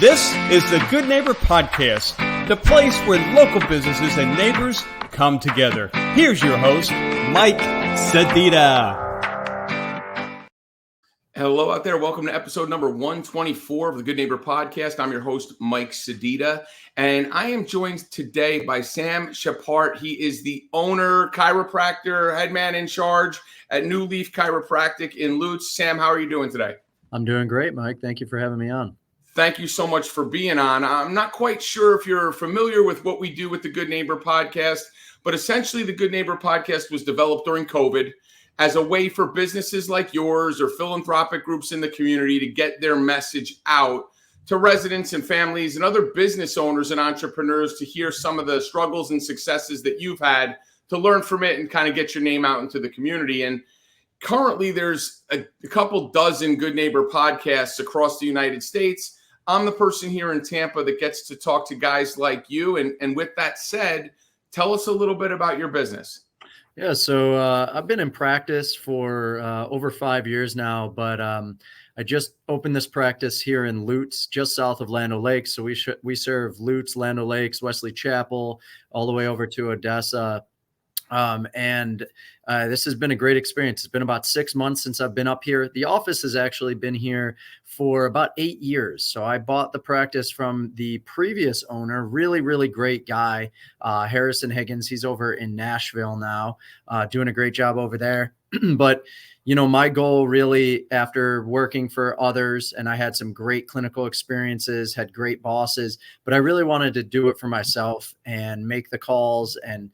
This is the Good Neighbor Podcast, the place where local businesses and neighbors come together. Here's your host, Mike Sedita. Hello out there. Welcome to episode number 124 of the Good Neighbor Podcast. I'm your host, Mike Sedita, and I am joined today by Sam Schepart. He is the owner, chiropractor, head man in charge at New Leaf Chiropractic in Lutz. Sam, how are you doing today? I'm doing great, Mike. Thank you for having me on. Thank you so much for being on. I'm not quite sure if you're familiar with what we do with the Good Neighbor Podcast, but essentially the Good Neighbor Podcast was developed during COVID as a way for businesses like yours or philanthropic groups in the community to get their message out to residents and families and other business owners and entrepreneurs to hear some of the struggles and successes that you've had, to learn from it and kind of get your name out into the community. And currently there's a couple dozen Good Neighbor podcasts across the United States. I'm the person here in Tampa that gets to talk to guys like you. And with that said, tell us a little bit about your business. Yeah, so I've been in practice for over 5 years now, but I just opened this practice here in Lutz, just south of Land O'Lakes. So we serve Lutz, Land O'Lakes, Wesley Chapel, all the way over to Odessa. This has been a great experience. It's been about 6 months since I've been up here. The office has actually been here for about 8 years. So I bought the practice from the previous owner, really, really great guy, Harrison Higgins. He's over in Nashville now, doing a great job over there. But my goal really, after working for others, and I had some great clinical experiences, had great bosses, but I really wanted to do it for myself and make the calls and,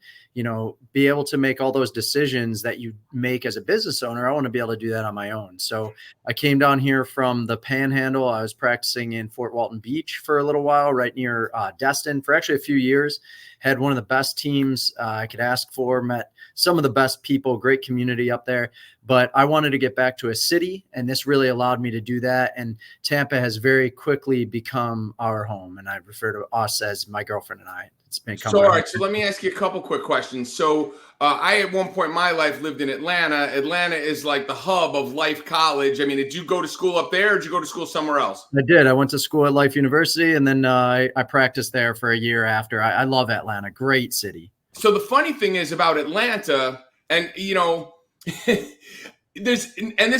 be able to make all those decisions that you make as a business owner. I want to be able to do that on my own. So I came down here from the Panhandle. I was practicing in Fort Walton Beach for a little while, right near Destin, for actually a few years. Had one of the best teams I could ask for, met some of the best people, great community up there. But I wanted to get back to a city, and this really allowed me to do that. And Tampa has very quickly become our home, and I refer to us as my girlfriend and I. It's become all right. So let me ask you a couple quick questions. So I, at one point in my life, lived in Atlanta. Atlanta is like the hub of Life College. I mean, did you go to school up there, or did you go to school somewhere else? I did. I went to school at Life University, and then I practiced there for a year after. I love Atlanta. Great city. So the funny thing is about Atlanta, and this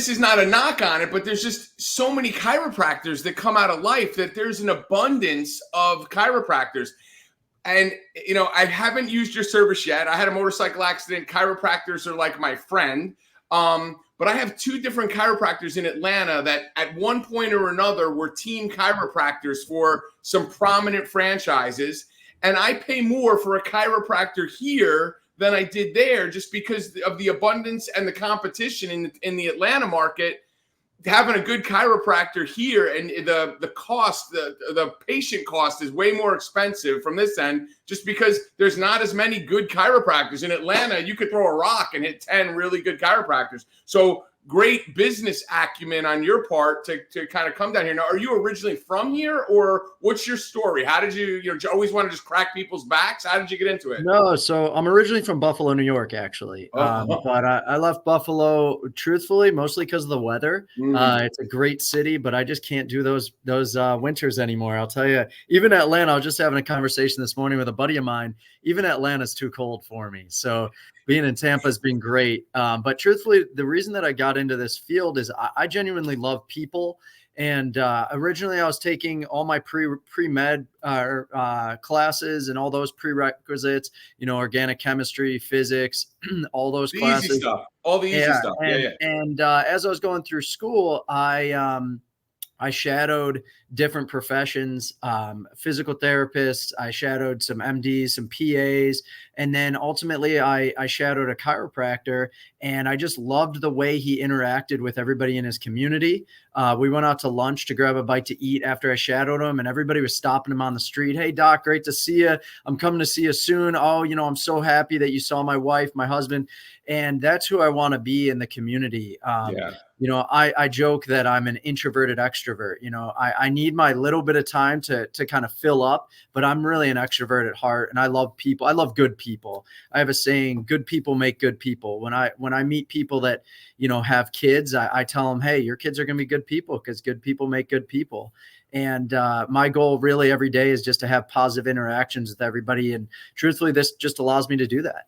is not a knock on it, but there's just so many chiropractors that come out of Life that there's an abundance of chiropractors. And, I haven't used your service yet. I had a motorcycle accident. Chiropractors are like my friend. But I have two different chiropractors in Atlanta that at one point or another were team chiropractors for some prominent franchises. And I pay more for a chiropractor here than I did there, just because of the abundance and the competition in the Atlanta market. Having a good chiropractor here, and the cost, the patient cost is way more expensive from this end, just because there's not as many good chiropractors. In Atlanta, you could throw a rock and hit 10 really good chiropractors. So great business acumen on your part to kind of come down here. Now, are you originally from here, or what's your story? How did you always want to just crack people's backs? How did you get into it? No, so I'm originally from Buffalo, New York, actually. But I left Buffalo, truthfully, mostly because of the weather. It's a great city, but I just can't do those winters anymore. I'll tell you, even Atlanta, I was just having a conversation this morning with a buddy of mine. Even Atlanta's too cold for me. So being in Tampa has been great. But truthfully, the reason that I got into this field is I genuinely love people. And originally I was taking all my pre-med classes and all those prerequisites, organic chemistry, physics, all those classes. Easy stuff. All the easy stuff. And as I was going through school, I shadowed different professions, physical therapists. I shadowed some MDs, some PAs, and then ultimately I shadowed a chiropractor, and I just loved the way he interacted with everybody in his community. We went out to lunch to grab a bite to eat after I shadowed him, and everybody was stopping him on the street. Hey, Doc, great to see you. I'm coming to see you soon. Oh, I'm so happy that you saw my wife, my husband. And that's who I want to be in the community. I joke that I'm an introverted extrovert. I need my little bit of time to kind of fill up, but I'm really an extrovert at heart, and I love people. I love good people. I have a saying, good people make good people. When I meet people that, have kids, I tell them, hey, your kids are going to be good people because good people make good people. And my goal really every day is just to have positive interactions with everybody. And truthfully, this just allows me to do that.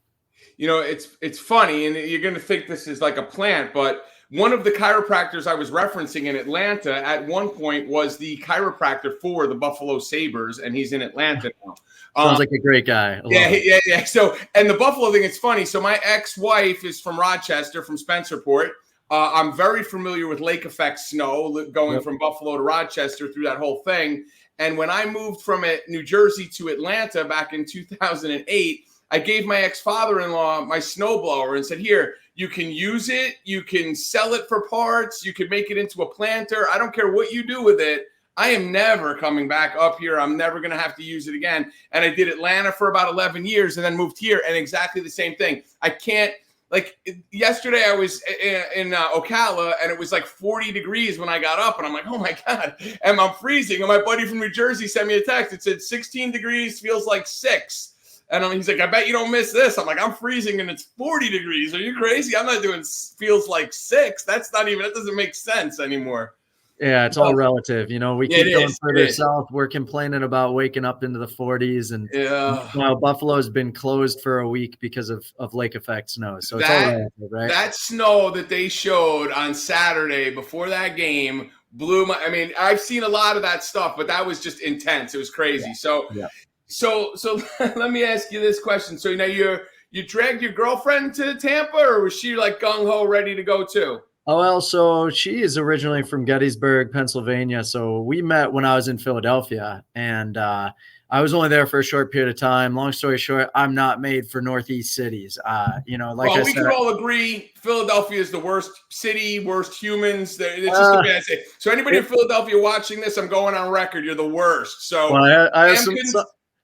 You know, it's funny, and you're going to think this is like a plant, but one of the chiropractors I was referencing in Atlanta at one point was the chiropractor for the Buffalo Sabres, and he's in Atlanta now. Sounds like a great guy. Yeah. So, and the Buffalo thing, it's funny. So my ex-wife is from Rochester, from Spencerport. I'm very familiar with lake effect snow going from Buffalo to Rochester through that whole thing. And when I moved from New Jersey to Atlanta back in 2008, I gave my ex-father-in-law my snowblower and said, here, you can use it. You can sell it for parts. You can make it into a planter. I don't care what you do with it. I am never coming back up here. I'm never going to have to use it again. And I did Atlanta for about 11 years and then moved here, and exactly the same thing. I can't, like yesterday I was in Ocala, and it was like 40 degrees when I got up, and I'm like, oh my God, and I'm freezing. And my buddy from New Jersey sent me a text. It said 16 degrees feels like 6. And he's like, I bet you don't miss this. I'm like, I'm freezing and it's 40 degrees. Are you crazy? I'm not doing feels like 6. That doesn't make sense anymore. Yeah, it's all relative. You know, we keep going further south. We're complaining about waking up into the 40s. And now Buffalo's been closed for a week because of lake effect snow. So it's all relative, right? That snow that they showed on Saturday before that game blew my – I mean, I've seen a lot of that stuff, but that was just intense. It was crazy. So let me ask you this question. So, you know, you dragged your girlfriend to Tampa, or was she like gung-ho ready to go too? Oh, well, so she is originally from Gettysburg, Pennsylvania. So we met when I was in Philadelphia, and I was only there for a short period of time. Long story short, I'm not made for Northeast cities. You know, like we can all agree Philadelphia is the worst city, worst humans. It's just a bad city. So anybody in Philadelphia watching this, I'm going on record. You're the worst. So I have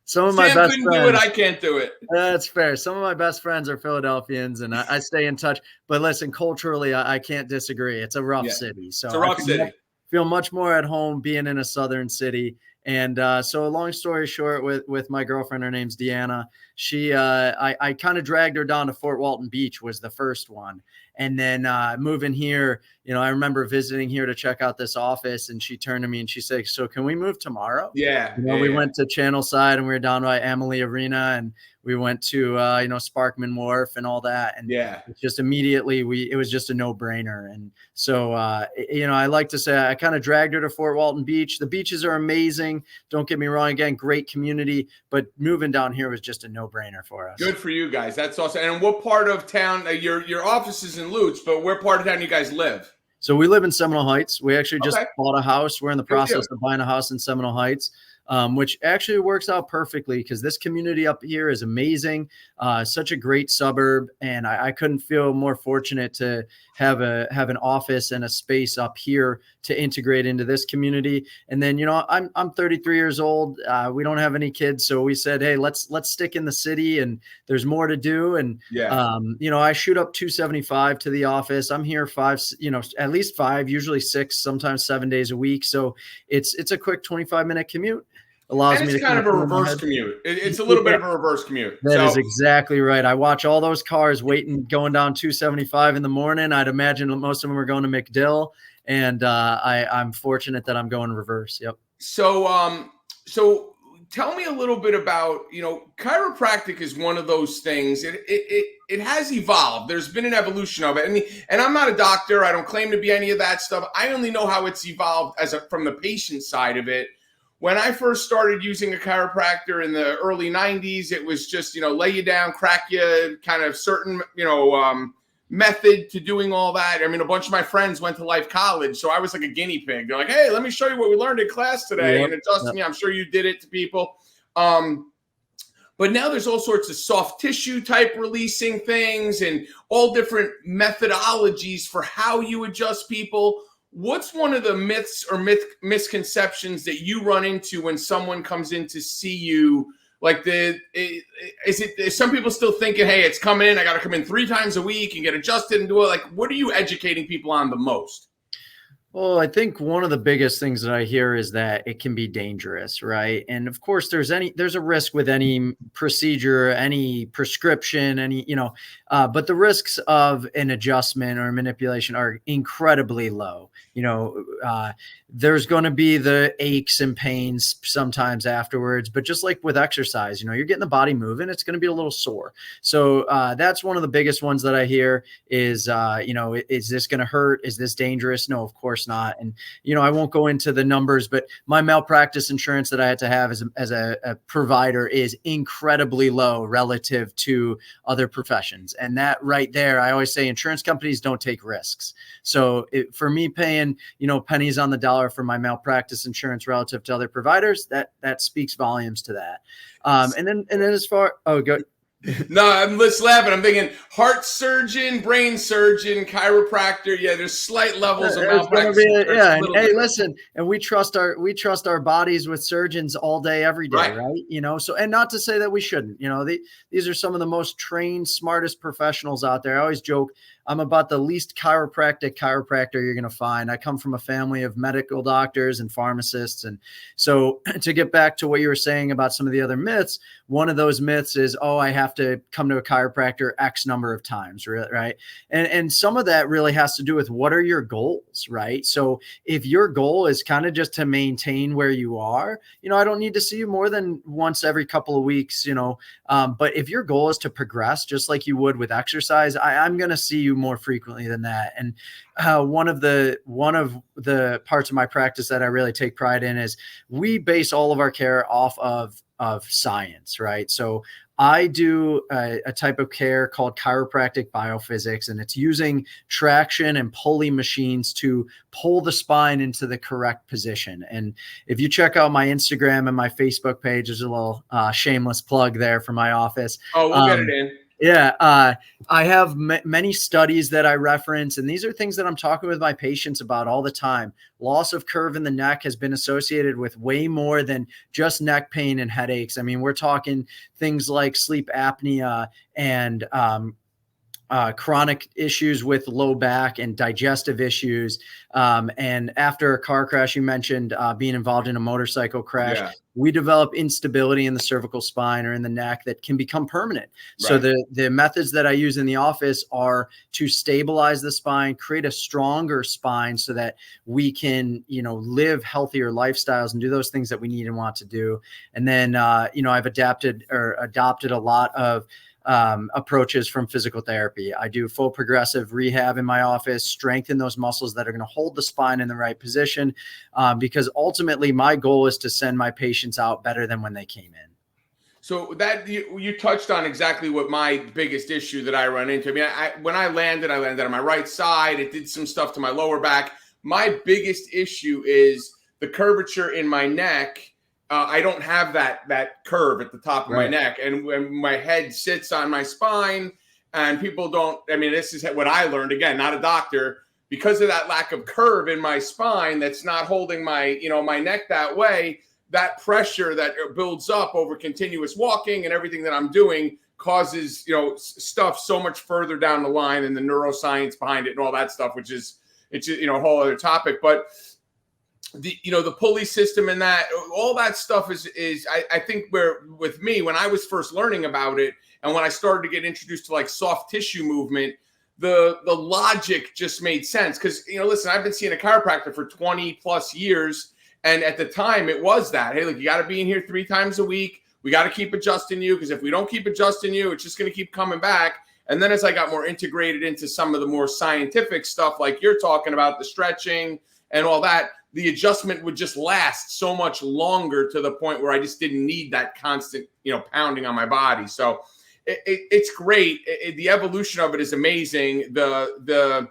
some of my best friends. Do it. I can't do it. That's fair. Some of my best friends are Philadelphians, and I stay in touch. But listen, culturally, I can't disagree. It's a rough city. So it's a rough city. Feel much more at home being in a southern city. And so long story short, with my girlfriend, her name's Deanna. She, I kind of dragged her down to Fort Walton Beach, was the first one. And then moving here, you know, I remember visiting here to check out this office, and she turned to me and she said, so can we move tomorrow? Yeah. You know, we went to Channelside, and we were down by Amalie Arena, and we went to, you know, Sparkman Wharf and all that. And it's just immediately it was just a no brainer. And so, you know, I like to say I kind of dragged her to Fort Walton Beach. The beaches are amazing. Don't get me wrong. Again, great community, but moving down here was just a no brainer for us. Good for you guys. That's awesome. And what part of town, your office is in Lutz, but where part of town you guys live? So we live in Seminole Heights. We actually just bought a house. We're in the process of buying a house in Seminole Heights. Which actually works out perfectly because this community up here is amazing. Such a great suburb, and I couldn't feel more fortunate to have an office and a space up here to integrate into this community. And then, you know, I'm 33 years old. We don't have any kids, so we said, hey, let's stick in the city, and there's more to do. And you know, I shoot up 275 to the office. I'm here at least 5, usually 6, sometimes 7 days a week. So it's a quick 25-minute commute. And it's kind of a reverse commute. It's a little bit of a reverse commute. That is exactly right. I watch all those cars waiting, going down 275 in the morning. I'd imagine most of them are going to McDill, and I'm fortunate that I'm going reverse. Yep. So tell me a little bit about, you know, chiropractic is one of those things. It has evolved. There's been an evolution of it. I mean, and I'm not a doctor. I don't claim to be any of that stuff. I only know how it's evolved from the patient side of it. When I first started using a chiropractor in the early 90s, it was just, you know, lay you down, crack you, kind of certain, you know, method to doing all that. I mean, a bunch of my friends went to Life College, so I was like a guinea pig. They're like, hey, let me show you what we learned in class today. And it does to me. I'm sure you did it to people. But now there's all sorts of soft tissue type releasing things and all different methodologies for how you adjust people. What's one of the myths or misconceptions that you run into when someone comes in to see you? Like, is some people still thinking, hey, it's coming in, I got to come in 3 times a week and get adjusted and do it? Like, what are you educating people on the most? Well, I think one of the biggest things that I hear is that it can be dangerous, right? And of course, there's a risk with any procedure, any prescription, but the risks of an adjustment or manipulation are incredibly low. You know, there's going to be the aches and pains sometimes afterwards, but just like with exercise, you're getting the body moving, it's going to be a little sore. So that's one of the biggest ones that I hear is, is this going to hurt? Is this dangerous? No, of course not. And, I won't go into the numbers, but my malpractice insurance that I had to have as a provider is incredibly low relative to other professions. And that right there, I always say insurance companies don't take risks. So for me paying, pennies on the dollar for my malpractice insurance relative to other providers, that speaks volumes to that. And then as far, go. No, I'm just laughing. I'm thinking heart surgeon, brain surgeon, chiropractor. Yeah, there's slight levels of malpractice. And hey, listen, and we trust our bodies with surgeons all day, every day, right? So, and not to say that we shouldn't. These are some of the most trained, smartest professionals out there. I always joke, I'm about the least chiropractor you're going to find. I come from a family of medical doctors and pharmacists. And so to get back to what you were saying about some of the other myths, one of those myths is, I have to come to a chiropractor X number of times, right? And some of that really has to do with what are your goals, right? So if your goal is kind of just to maintain where you are, I don't need to see you more than once every couple of weeks, but if your goal is to progress, just like you would with exercise, I'm going to see you more frequently than that. And one of the parts of my practice that I really take pride in is we base all of our care off of science, right? So I do a type of care called chiropractic biophysics, and it's using traction and pulley machines to pull the spine into the correct position. And if you check out my Instagram and my Facebook page, there's a little shameless plug there for my office. Oh, we'll get it in. Yeah, I have many studies that I reference, and these are things that I'm talking with my patients about all the time. Loss of curve in the neck has been associated with way more than just neck pain and headaches. I mean, we're talking things like sleep apnea and chronic issues with low back and digestive issues. And after a car crash, you mentioned being involved in a motorcycle crash. Yeah. We develop instability in the cervical spine or in the neck that can become permanent. Right. So the methods that I use in the office are to stabilize the spine, create a stronger spine so that we can, live healthier lifestyles and do those things that we need and want to do. And then, I've adopted a lot of approaches from physical therapy. I do full progressive rehab in my office, strengthen those muscles that are going to hold the spine in the right position, because ultimately my goal is to send my patients out better than when they came in. So that you touched on exactly what my biggest issue that I run into. I mean, when I landed on my right side. It did some stuff to my lower back. My biggest issue is the curvature in my neck. I don't have that curve at the top of my neck. And when my head sits on my spine and people don't, this is what I learned, again, not a doctor, because of that lack of curve in my spine that's not holding my, my neck that way, that pressure that builds up over continuous walking and everything that I'm doing causes, stuff so much further down the line and the neuroscience behind it and all that stuff, which is, it's a whole other topic. But the pulley system and that, all that stuff is I think where with me, when I was first learning about it and when I started to get introduced to like soft tissue movement, the logic just made sense. Cause listen, I've been seeing a chiropractor for 20 plus years. And at the time it was that, hey, look, you got to be in here 3 times a week. We got to keep adjusting you. Cause if we don't keep adjusting you, it's just going to keep coming back. And then as I got more integrated into some of the more scientific stuff, like you're talking about, the stretching and all that, the adjustment would just last so much longer to the point where I just didn't need that constant, pounding on my body. So it's great. The evolution of it is amazing. Again,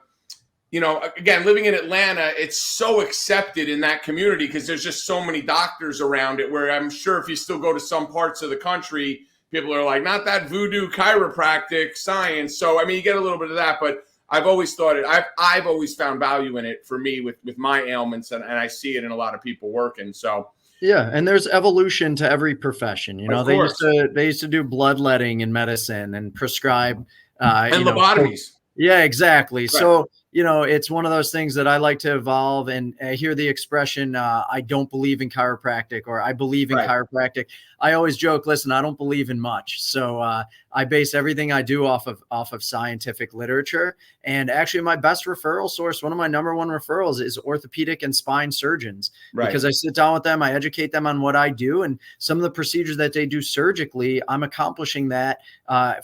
living in Atlanta, it's so accepted in that community because there's just so many doctors around it, where I'm sure if you still go to some parts of the country, people are like, not that voodoo chiropractic science. So, you get a little bit of that, but I've always thought it. I've always found value in it for me with my ailments, and I see it in a lot of people working. So yeah, and there's evolution to every profession. They used to do bloodletting in medicine and prescribe and lobotomies. Yeah, exactly. Right. So it's one of those things that I like to evolve, and I hear the expression, I don't believe in chiropractic, or I believe in chiropractic. I always joke, listen, I don't believe in much. So I base everything I do off of scientific literature. And actually my best referral source, one of my number one referrals, is orthopedic and spine surgeons, because I sit down with them, I educate them on what I do, and some of the procedures that they do surgically, I'm accomplishing that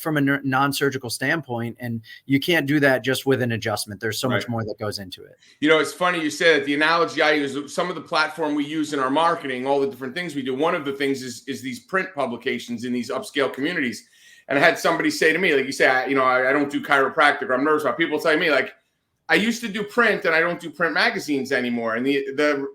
from a non-surgical standpoint. And you can't do that just with an adjustment. There's so much more that goes into it. It's funny you said it. The analogy I use, some of the platform we use in our marketing, all the different things we do, one of the things is these print publications in these upscale communities. And I had somebody say to me, like you say, I don't do chiropractic, or I'm nervous about people telling me, like, I used to do print and I don't do print magazines anymore. And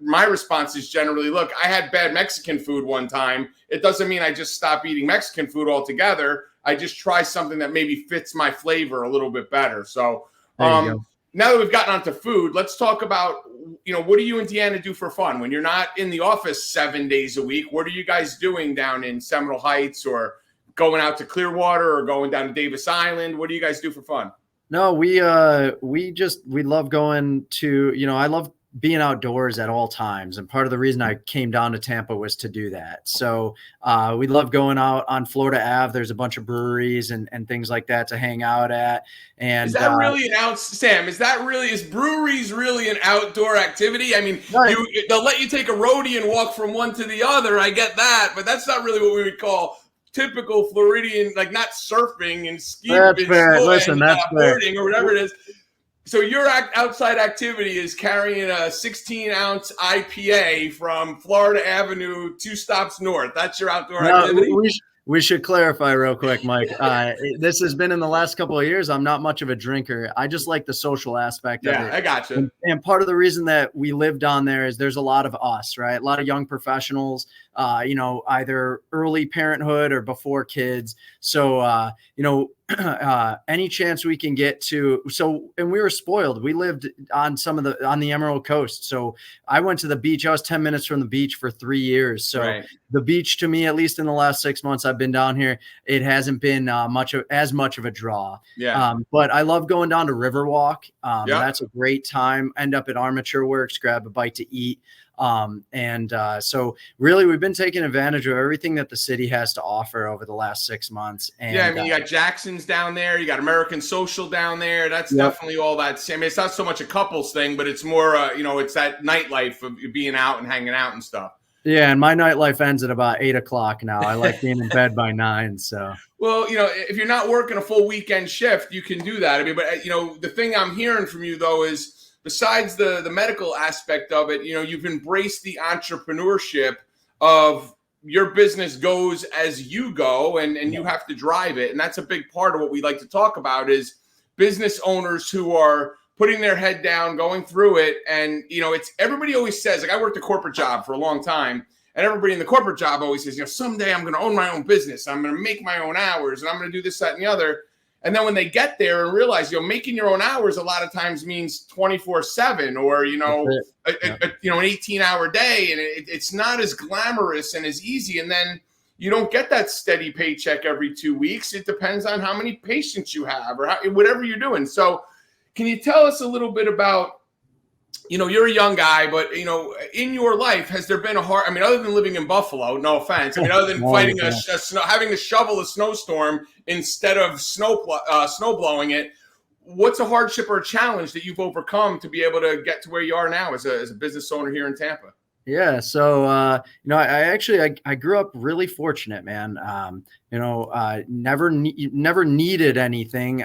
my response is generally, look, I had bad Mexican food one time. It doesn't mean I just stop eating Mexican food altogether. I just try something that maybe fits my flavor a little bit better. So now that we've gotten onto food, let's talk about, what do you and Deanna do for fun when you're not in the office 7 days a week? What are you guys doing down in Seminole Heights, or going out to Clearwater, or going down to Davis Island? What do you guys do for fun? No, we love going to, I love being outdoors at all times. And part of the reason I came down to Tampa was to do that. So we love going out on Florida Ave. There's a bunch of breweries and things like that to hang out at. And is that really Sam, is breweries really an outdoor activity? I mean, they'll let you take a roadie and walk from one to the other. I get that, but that's not really what we would call typical Floridian, like not surfing and skiing. That's fair. Listen, that's boarding or whatever it is. So your outside activity is carrying a 16-ounce IPA from Florida Avenue 2 stops north. That's your outdoor activity? We should clarify real quick, Mike. This has been in the last couple of years. I'm not much of a drinker. I just like the social aspect of it. Yeah, I got you. And part of the reason that we live down there is there's a lot of us, right? A lot of young professionals, either early parenthood or before kids. So, any chance we can get to. And we were spoiled. We lived on on the Emerald Coast. So I went to the beach. I was 10 minutes from the beach for 3 years. So the beach, to me, at least in the last 6 months I've been down here, it hasn't been as much of a draw. Yeah. But I love going down to Riverwalk. That's a great time. End up at Armature Works, grab a bite to eat. So really we've been taking advantage of everything that the city has to offer over the last 6 months. And you got Jackson's down there, you got American Social down there. That's definitely all that. I mean, it's not so much a couples thing, but it's more, it's that nightlife of being out and hanging out and stuff. Yeah. And my nightlife ends at about 8 o'clock now. I like being in bed by 9. So, well, if you're not working a full weekend shift, you can do that. I mean, but the thing I'm hearing from you though is, besides the medical aspect of it, you've embraced the entrepreneurship of your business goes as you go, and you have to drive it. And that's a big part of what we like to talk about is business owners who are putting their head down, going through it. And, it's everybody always says, like, I worked a corporate job for a long time, and everybody in the corporate job always says, someday I'm going to own my own business. I'm going to make my own hours, and I'm going to do this, that, and the other. And then when they get there and realize, making your own hours a lot of times means 24/7 or, an 18-hour day. And it's not as glamorous and as easy. And then you don't get that steady paycheck every 2 weeks. It depends on how many patients you have or whatever you're doing. So can you tell us a little bit about, you're a young guy, but, in your life, has there been other than living in Buffalo, no offense, other than fighting having to shovel a snowstorm instead of snow blowing it, what's a hardship or a challenge that you've overcome to be able to get to where you are now as a business owner here in Tampa? Yeah. So, I grew up really fortunate, man. Never needed anything.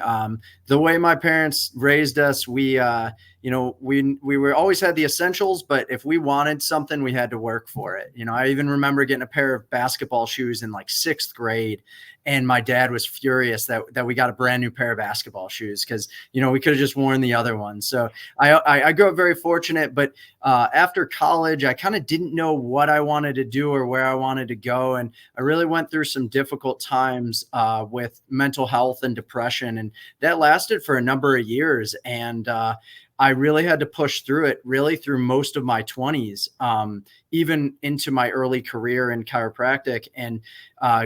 The way my parents raised us, we were always had the essentials, but if we wanted something, we had to work for it. I even remember getting a pair of basketball shoes in like 6th grade. And my dad was furious that we got a brand new pair of basketball shoes because, we could have just worn the other ones. So I grew up very fortunate. But after college, I kind of didn't know what I wanted to do or where I wanted to go. And I really went through some difficult times with mental health and depression. And that lasted for a number of years. And I really had to push through it really through most of my 20s. even into my early career in chiropractic, and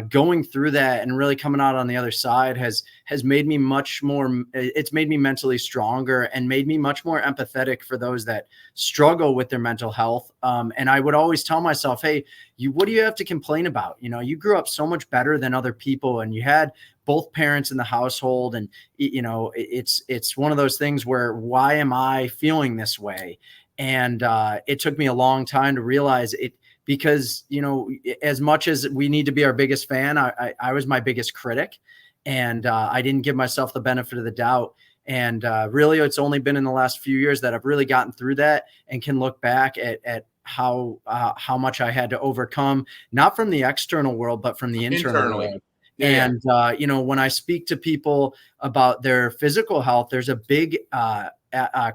going through that and really coming out on the other side has made me much more, it's made me mentally stronger and made me much more empathetic for those that struggle with their mental health. And I would always tell myself, hey, what do you have to complain about? You grew up so much better than other people, and you had both parents in the household. And, it's one of those things where, why am I feeling this way? And it took me a long time to realize it, because, as much as we need to be our biggest fan, I was my biggest critic, and I didn't give myself the benefit of the doubt. And really, it's only been in the last few years that I've really gotten through that and can look back at how much I had to overcome, not from the external world, but from the internal world. Yeah. And, when I speak to people about their physical health, there's a big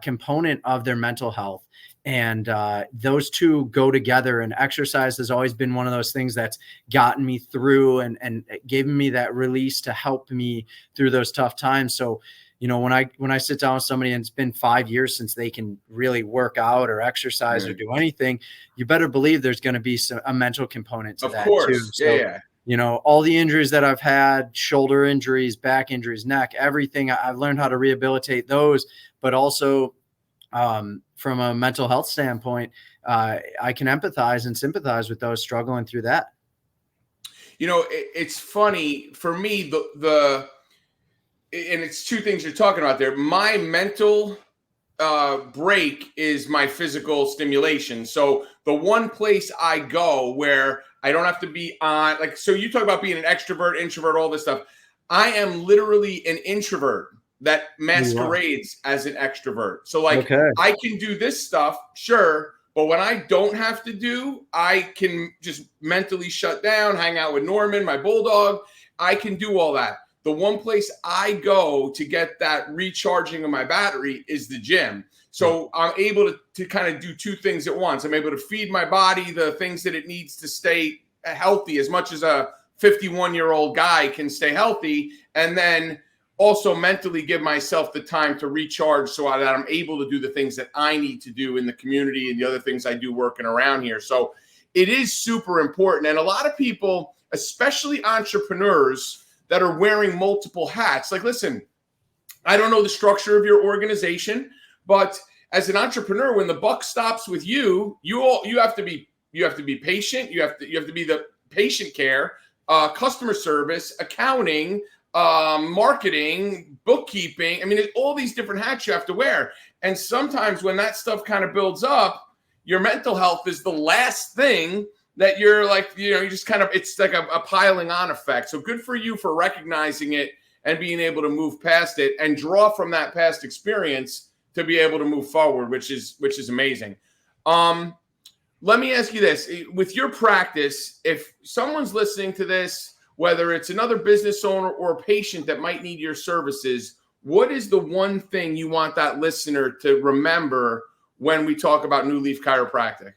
component of their mental health. And those two go together, and exercise has always been one of those things that's gotten me through and given me that release to help me through those tough times. So, when I sit down with somebody and it's been 5 years since they can really work out or exercise or do anything, you better believe there's going to be a mental component to that too. So, all the injuries that I've had, shoulder injuries, back injuries, neck, everything, I've learned how to rehabilitate those, but also from a mental health standpoint, I can empathize and sympathize with those struggling through that. It's funny for me, and it's two things you're talking about there. My mental break is my physical stimulation. So the one place I go where I don't have to be on, so you talk about being an extrovert, introvert, all this stuff. I am literally an introvert that masquerades as an extrovert. So I can do this stuff, sure, but when I don't have to do, I can just mentally shut down, hang out with Norman, my bulldog. I can do all that. The one place I go to get that recharging of my battery is the gym. So I'm able to kind of do two things at once. I'm able to feed my body the things that it needs to stay healthy, as much as a 51-year-old guy can stay healthy, and then also mentally give myself the time to recharge so that I'm able to do the things that I need to do in the community and the other things I do working around here. So it is super important. And a lot of people, especially entrepreneurs that are wearing multiple hats, listen, I don't know the structure of your organization, but as an entrepreneur, when the buck stops with you, you have to be patient. You have to be the patient care, customer service, accounting, marketing, bookkeeping. I mean, there's all these different hats you have to wear. And sometimes when that stuff kind of builds up, your mental health is the last thing that you're you just kind of, it's like a piling on effect. So good for you for recognizing it and being able to move past it and draw from that past experience to be able to move forward, which is amazing. Let me ask you this. With your practice, if someone's listening to this, whether it's another business owner or a patient that might need your services, what is the one thing you want that listener to remember when we talk about New Leaf Chiropractic?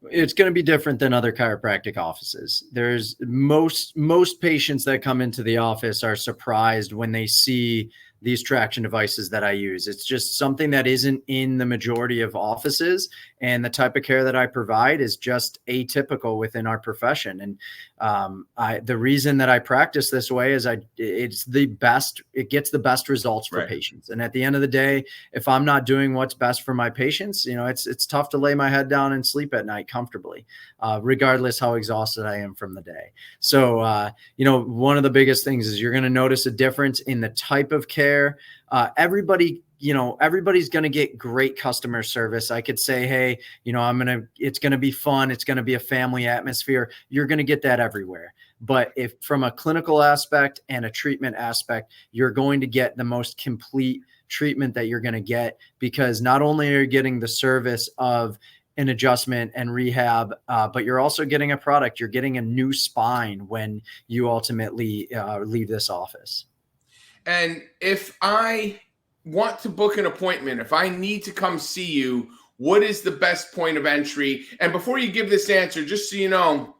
It's going to be different than other chiropractic offices. There's most patients that come into the office are surprised when they see these traction devices that I use. It's just something that isn't in the majority of offices, and the type of care that I provide is just atypical within our profession. And the reason that I practice this way is it gets the best results for patients. And at the end of the day, if I'm not doing what's best for my patients, it's tough to lay my head down and sleep at night comfortably, regardless how exhausted I am from the day. So, one of the biggest things is you're going to notice a difference in the type of care. Everybody's going to get great customer service. I could say, hey, it's going to be fun. It's going to be a family atmosphere. You're going to get that everywhere. But if from a clinical aspect and a treatment aspect, you're going to get the most complete treatment that you're going to get, because not only are you getting the service of an adjustment and rehab, but you're also getting a product. You're getting a new spine when you ultimately leave this office. And if I want to book an appointment, if I need to come see you, what is the best point of entry? And before you give this answer, just so you know,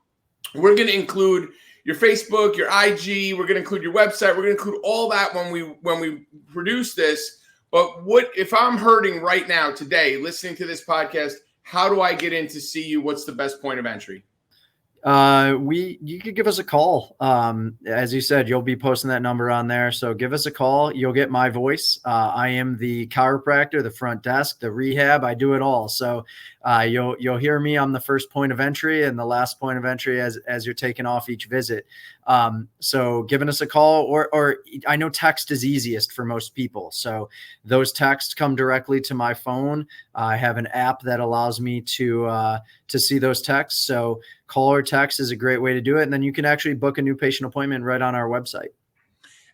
we're going to include your Facebook, your IG, we're going to include your website, we're going to include all that when we produce this. But what if I'm hurting right now today, listening to this podcast, how do I get in to see you? What's the best point of entry? You could give us a call. As you said, you'll be posting that number on there. So give us a call. You'll get my voice. I am the chiropractor, the front desk, the rehab. I do it all. So, you'll hear me. I'm the first point of entry and the last point of entry as you're taking off each visit. So giving us a call or I know text is easiest for most people. So those texts come directly to my phone. I have an app that allows me to see those texts. So call or text is a great way to do it. And then you can actually book a new patient appointment right on our website.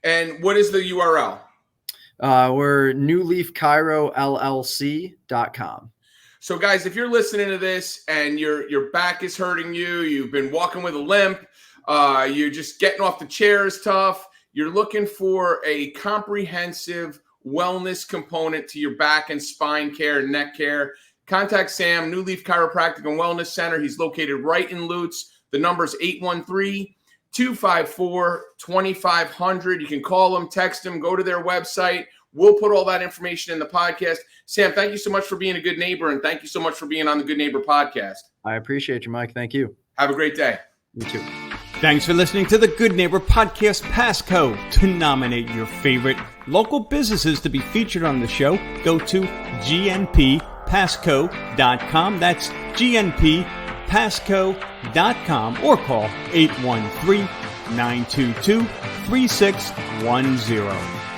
And what is the URL? We're newleafchirollc.com. So guys, if you're listening to this and your back is hurting you, you've been walking with a limp, you're just getting off the chair is tough, you're looking for a comprehensive wellness component to your back and spine care and neck care, contact Sam, New Leaf Chiropractic and Wellness Center. He's located right in Lutz. The number is 813-254-2500. You can call them, text them, go to their website. We'll put all that information in the podcast. Sam, thank you so much for being a good neighbor, and thank you so much for being on the Good Neighbor podcast. I appreciate you, Mike. Thank you. Have a great day. You too. Thanks for listening to the Good Neighbor Podcast Passcode. To nominate your favorite local businesses to be featured on the show, go to gnppasco.com. That's gnppasco.com or call 813-922-3610.